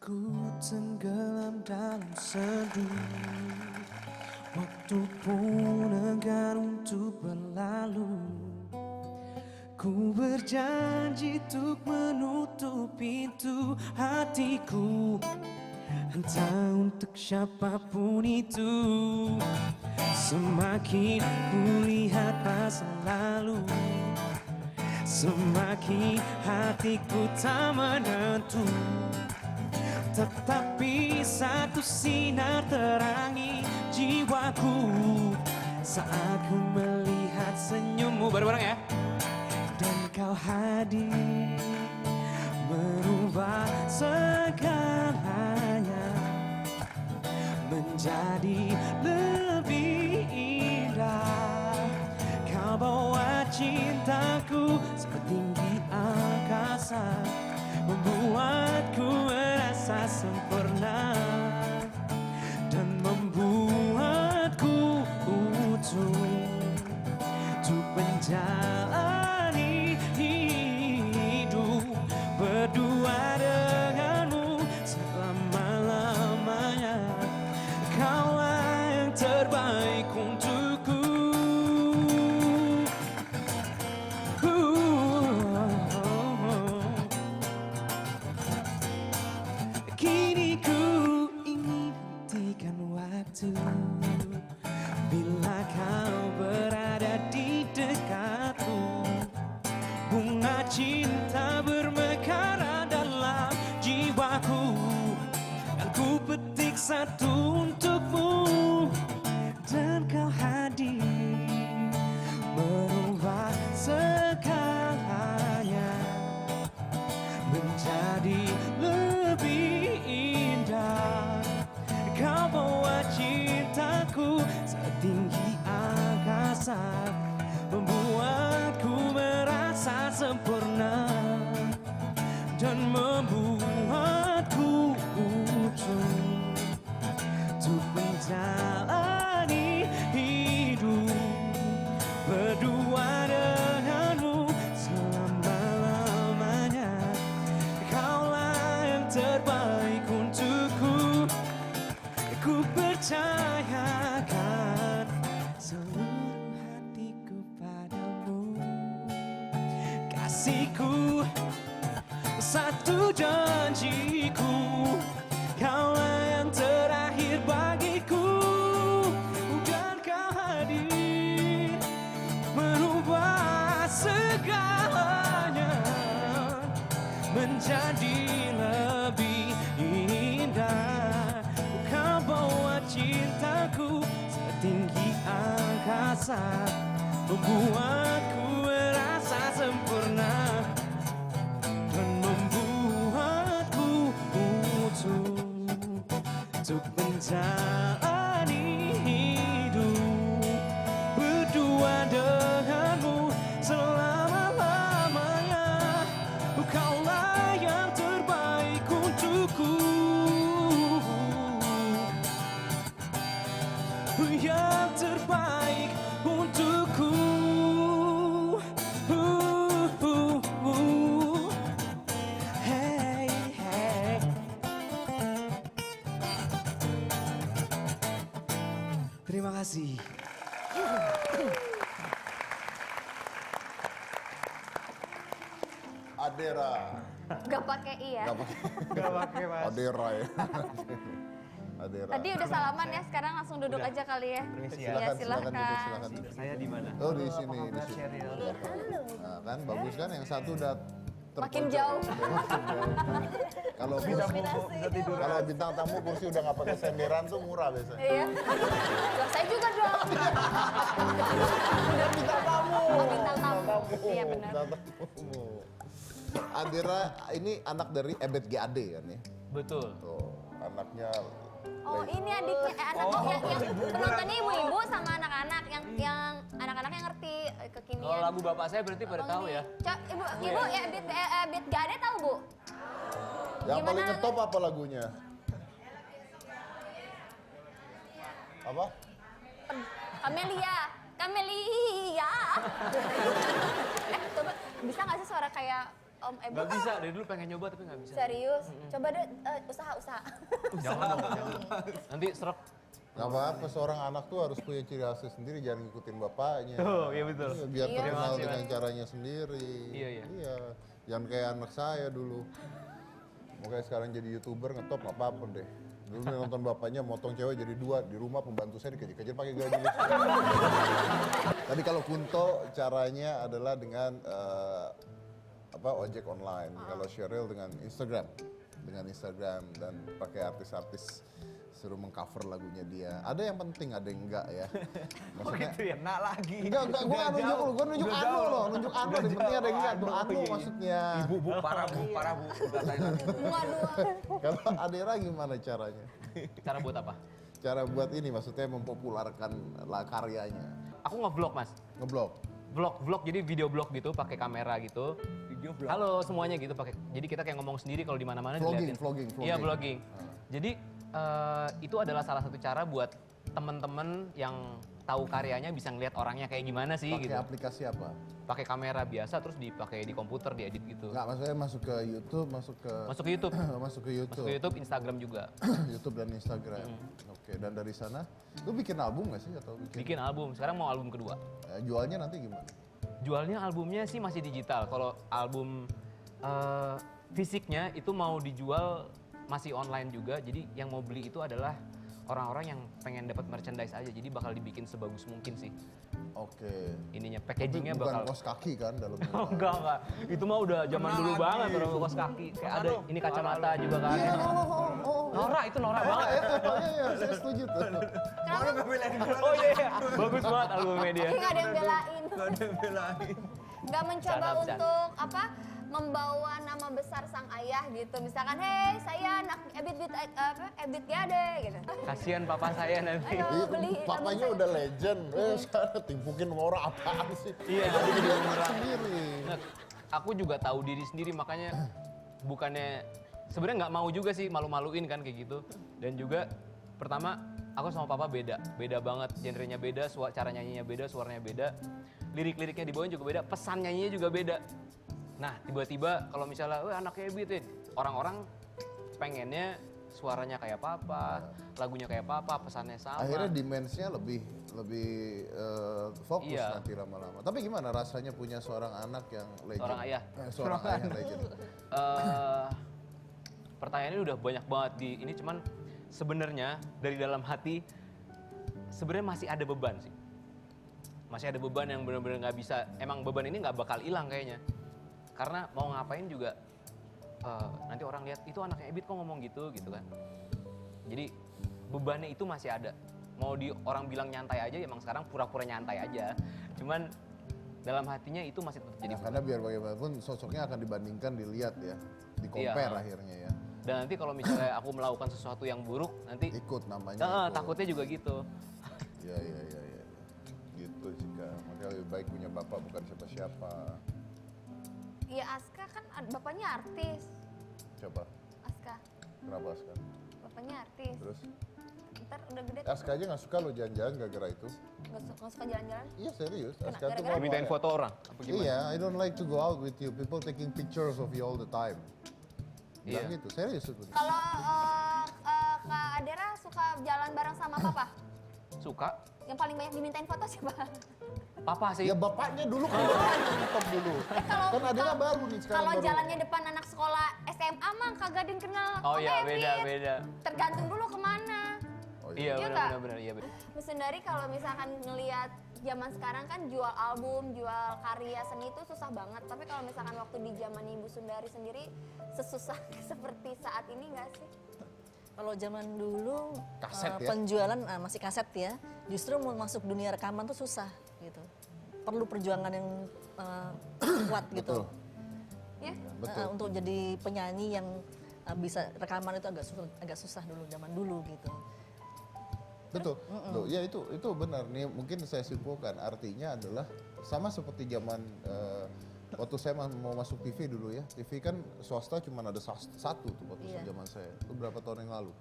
Ku tenggelam dalam seduh. Waktu pun enggan untuk berlalu. Ku berjanji untuk menutup pintu hatiku, entah untuk siapapun itu. Semakin ku lihat masa lalu, semakin hatiku tak menentu. Tetapi satu sinar terangi jiwaku saat ku melihat senyummu. Bareng-bareng ya. Dan kau hadir merubah segalanya menjadi lebih indah. Kau bawa cintaku setinggi angkasa, membuatku merasa sempurna dan membuatku utuh untuk menjalani hidup berdua denganmu selama-lamanya. Kaulah yang terbaik untukku. Kini ku ingin hentikan waktu bila kau berada di dekatku. Bunga cinta bermekar dalam jiwaku, dan ku petik satu untukmu. Dan kau hadir merubah segalanya menjadi lebih indah. Kau bawa cintaku setinggi angkasa, membuatku merasa sempurna dan membuatku utuh untuk menjalani hidup berdua denganmu selama-lamanya. Kaulah yang terbaik untukku. Ku percayakan seluruh hatiku padamu. Kasihku, satu janjiku, kaulah yang terakhir bagiku. Dan kau hadir merubah segalanya menjadi lebih indah. Kau bawa cintaku setinggi angkasa, membuatku merasa sempurna dan membuatku utuh untuk menjalani hidup berdua denganmu selama-lamanya. Kaulah yang terbaik untukku, yang terbaik untukku. Hey, hey. Terima kasih. Adera. Gak pakai i ya. Gak pakai mas. Adera ya. Adera. Tadi udah salaman ya, sekarang langsung duduk aja kali ya. Permisi Iya, ya. Silakan duduk, silakan duduk. Saya di mana? Oh di sini, di Mas sini. Sheryl. Nah, kan bagus kan yang satu udah Makin terpojok. jauh. Makin jauh. Kalau Bisa kursi- bisa tidur. kalau bintang tamu kursi udah nggak pakai senderan tuh murah biasanya. Iya. Lah saya juga dong. Udah bintang tamu. Oh, bintang tamu. Iya benar. Bintang tamu. Adera ini anak dari Ebet GAD kan ya? Betul. Tuh, anaknya. Oh ini adiknya, anaknya yang penontonnya ibu-ibu sama anak-anak yang anak-anak yang ngerti kekinian. Kalau lagu bapak saya berarti pada tahu ya. Ibu ya Beat Gade tahu Bu? Yang Gimana paling lagu- ngetop apa lagunya? Apa? Kamelia. Coba bisa nggak sih suara kayak Om Ebit. Nggak bisa, dari dulu pengen nyoba tapi nggak bisa. Serius? Coba deh usaha-usaha. Jangan dong, jangan. Nanti serak. Gak apa-apa, seorang anak tuh harus punya ciri khasnya sendiri, jangan ngikutin bapaknya. Oh, iya betul. Iya, biar Iya. terkenal Terima dengan kasih, caranya sendiri. Iya. Jangan kayak anak saya dulu. Makanya sekarang jadi YouTuber ngetop gak apa-apa deh. Dulu dia nonton bapaknya motong cewek jadi 2, di rumah pembantu saya dikejar-kejar pakai gaji listrik. Tadi kalau Kunto caranya adalah dengan ojek online. Kalau Sheryl dengan Instagram dan pakai artis-artis suruh mengcover lagunya dia. Ada yang penting, ada yang enggak ya. Maksudnya ya? Nah lagi. enggak, gue nggak nunjuk lu, gue nunjuk Anu loh, nunjuk Anu. Yang penting ada yang enggak tuh, Anu maksudnya. Bu, parah bu. Dua-dua. Kalau Adera gimana caranya? Cara buat apa? Cara buat ini maksudnya mempopulerkan karyanya. Aku nge-vlog mas. Ngeblok. Vlog, jadi video vlog gitu, pakai kamera gitu. Video vlog. Halo semuanya gitu, pakai. Jadi kita kayak ngomong sendiri kalau di mana-mana Vlogging, diliatin. vlogging. Iya vlogging. Jadi itu adalah salah satu cara buat temen-temen yang tahu karyanya bisa ngeliat orangnya kayak gimana sih Pakai gitu. aplikasi apa? Pakai kamera biasa terus dipakai di komputer diedit gitu. Enggak, maksudnya masuk ke YouTube, masuk ke YouTube. masuk ke YouTube. Masuk ke YouTube, Instagram juga. YouTube dan Instagram. Oke, dan dari sana lu bikin album nggak sih atau Bikin album. Sekarang mau album kedua. Jualnya nanti gimana? Jualnya albumnya sih masih digital. Kalau album fisiknya itu mau dijual masih online juga. Jadi yang mau beli itu adalah orang-orang yang pengen dapat merchandise aja. Jadi bakal dibikin sebagus mungkin sih. Oke. Ininya Tapi packagingnya bukan bakal. kos kaki kan dalamnya? Oh, enggak. Itu mah udah zaman dulu banget orang kos kaki. Kayak ada ini kacamata juga kan. Nora itu Nora banget. Iya, saya setuju tuh. Kenapa? Oh iya. Bagus banget albumnya dia. Nggak ada yang belain. Gak ada yang belain. Nggak mencoba Bercanda. untuk membawa nama besar sang ayah gitu. Misalkan, hei saya anak Ebit Gade gitu. Kasihan papa saya nanti. Ayo Iya, beli papanya album udah legend. Sekarang timpukin sama orang apaan sih? Iya, Tapi jadi dia orang. sendiri. Nah, aku juga tahu diri sendiri makanya bukannya sebenarnya nggak mau juga sih malu-maluin kan kayak gitu. Dan juga pertama aku sama papa beda banget, genrenya beda, cara nyanyinya beda, suaranya beda, lirik-liriknya dibawain juga beda, pesan nyanyinya juga beda. Nah tiba-tiba kalau misalnya, anaknya Ebitin, orang-orang pengennya suaranya kayak papa, lagunya kayak papa, pesannya sama. Akhirnya dimensinya lebih fokus Iya. nanti lama-lama. Tapi gimana rasanya punya seorang anak yang legend? Seorang ayah. Seorang ayah yang legend. Pertanyaannya udah banyak banget di ini, cuman sebenarnya dari dalam hati sebenarnya masih ada beban sih. Masih ada beban yang benar-benar nggak bisa. Emang beban ini nggak bakal hilang kayaknya. Karena mau ngapain juga nanti orang lihat itu anaknya Ebit kok ngomong gitu kan. Jadi bebannya itu masih ada. Mau orang bilang nyantai aja, emang sekarang pura-pura nyantai aja. Cuman dalam hatinya itu masih tetap jadi Ya, karena biar bagaimanapun sosoknya akan dibandingkan, dilihat ya, di-compare Iya. akhirnya ya. Dan nanti kalau misalnya aku melakukan sesuatu yang buruk, nanti Ikut namanya. ikut. takutnya juga gitu. Iya. Gitu sih Kak. Makanya lebih baik punya bapak bukan siapa-siapa. Iya, Aska kan bapaknya artis. Coba, Aska, kenapa sekarang? bapaknya artis. Terus, Ntar udah gede Aska aja nggak suka lo jalan-jalan gara-gara itu. nggak suka jalan-jalan. Iya serius, Aska tuh gara-gara? mau Dimintain foto orang? Apa gimana? Iya, I don't like to go out with you. People taking pictures of you all the time. Bilang Iya. gitu, serius itu. Kalau Kak Adera suka jalan bareng sama papa? Suka? Yang paling banyak dimintain foto siapa? Papa sih. Ya bapaknya dulu kan bapaknya top dulu. Kan adanya baru nih sekarang Kalau baru. jalannya depan anak sekolah SMA mah kagak ada yang kenal. Oh Om iya, Ebit. beda. Tergantung dulu kemana. Oh, Iya, Iya nggak? benar. Iya, benar. Mas Sundari kalau misalkan ngelihat zaman sekarang kan jual album, jual karya seni itu susah banget. Tapi kalau misalkan waktu di zaman Ibu Sundari sendiri sesusah seperti saat ini nggak sih? Kalau zaman dulu Kaset ya? penjualan masih kaset ya, justru mau masuk dunia rekaman tuh susah gitu. Perlu perjuangan yang kuat gitu. Betul. Ya? Betul. Untuk jadi penyanyi yang bisa rekaman itu agak susah dulu zaman dulu gitu. Betul. Loh, ya itu benar nih, mungkin saya simpulkan artinya adalah sama seperti zaman waktu saya mau masuk TV dulu ya. TV kan swasta cuma ada satu tuh waktu Iya. zaman saya. Itu berapa tahun yang lalu?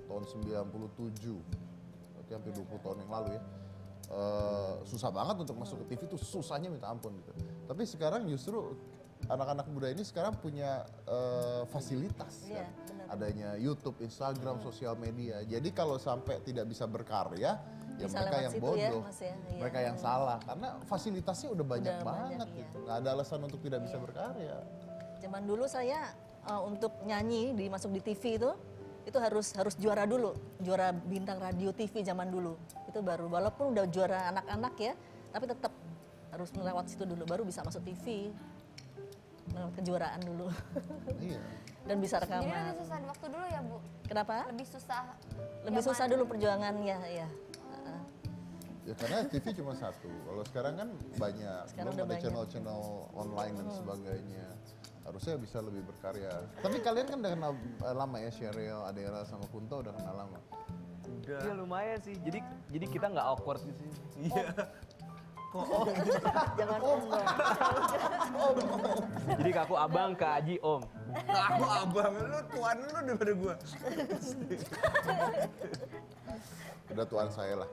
Tahun 97. Berarti hampir 20 tahun yang lalu ya. Susah banget untuk masuk ke TV itu, susahnya minta ampun gitu. Tapi sekarang justru anak-anak muda ini sekarang punya fasilitas Iya, kan? benar. Adanya YouTube, Instagram, sosial media. Jadi kalau sampai tidak bisa berkarya, ya Bisa mereka lewat yang situ ya, bodoh, Mas ya. Iya. mereka yang salah karena fasilitasnya udah banyak Udah banyak, banget iya. gitu. Nggak ada alasan untuk tidak bisa berkarya. Zaman dulu saya untuk nyanyi masuk di TV itu harus juara dulu, juara bintang radio TV zaman dulu. Itu baru walaupun udah juara anak-anak ya, tapi tetap harus melewat situ dulu baru bisa masuk TV. Melewat kejuaraan dulu. Iya. Dan bisa Jadi rekaman. lebih susah di waktu dulu ya Bu? Kenapa? Lebih susah. Lebih susah dulu perjuangannya ya. Ya karena TV cuma satu. Kalau sekarang kan banyak. Sekarang Belum udah ada banyak. channel-channel online dan sebagainya. Harusnya bisa lebih berkarya. Tapi kalian kan udah kenal lama ya, Sheryl, Adera sama Kunto udah kenal lama. Udah. Iya lumayan sih. Jadi kita nggak awkward di sini. Iya. Kok om? Jangan om dong. Jadi ke aku abang, ke Aji om. Aku abang, lu tuan lu daripada gua. Udah tuan saya lah.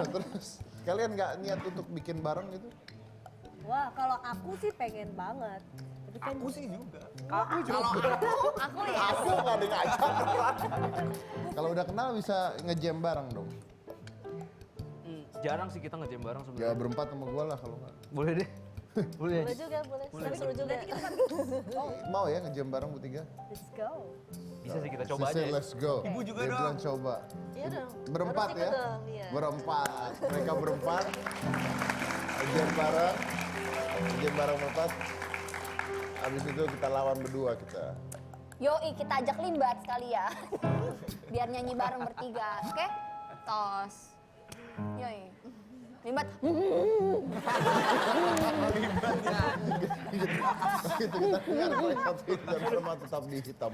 Terus kalian nggak niat untuk bikin bareng gitu? Wah, kalau aku sih pengen banget. Tapi kan Aku sih juga. Aku ya. Aku nggak ada ngajak. Kalau udah kenal bisa nge-jam bareng dong. Jarang sih kita nge-jam bareng Ya sebenarnya. berempat sama gua lah kalau nggak. Boleh deh. Boleh. Boleh juga, boleh. Tapi seru juga. Mau ya nge-jam bareng bertiga? let's go. Bisa sih kita coba She aja. said, Ya. let's go. Ibu juga Dia dong. bilang coba. Iya dong. Berempat Harus ya? ikut dong, iya. Berempat. Mereka berempat. Nge-jam bareng. Nge-jam bareng berempat. Habis itu kita lawan berdua kita. Yoi, kita ajak Limbat sekali ya. Biar nyanyi bareng bertiga. Oke? Tos. Yoi. Limbat. Gitu kita dengar satu hitam sama tetap di hitam.